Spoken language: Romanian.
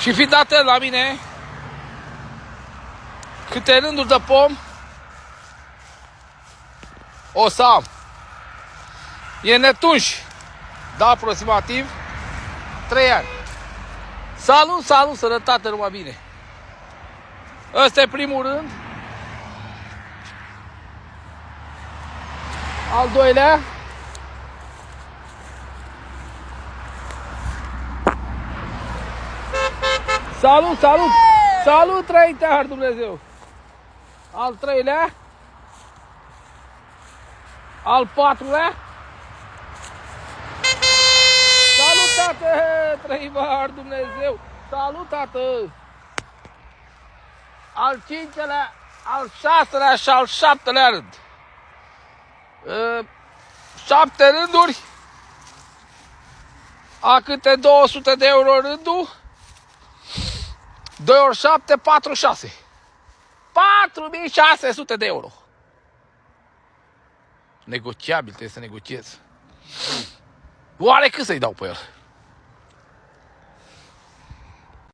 Și fiți atent la mine. Câte rânduri de pom o să am. E netunși. Da, aproximativ 3 ani. Salut, salut, sănătate, numai bine. Ăsta e primul rând. Al doilea. Salut, salut! Salut, trăite, har Dumnezeu! Al treilea. Al patrulea. Salut, tată! Trăim, har Dumnezeu! Salut, tată! Al cincelea, al șaselea și al șaptelea rând. 7 rânduri. A câte 200 de euro rândul. 2 ori 7, 46. 4600 de euro. Negociabil, trebuie să negociez. Oare cât să-i dau pe el?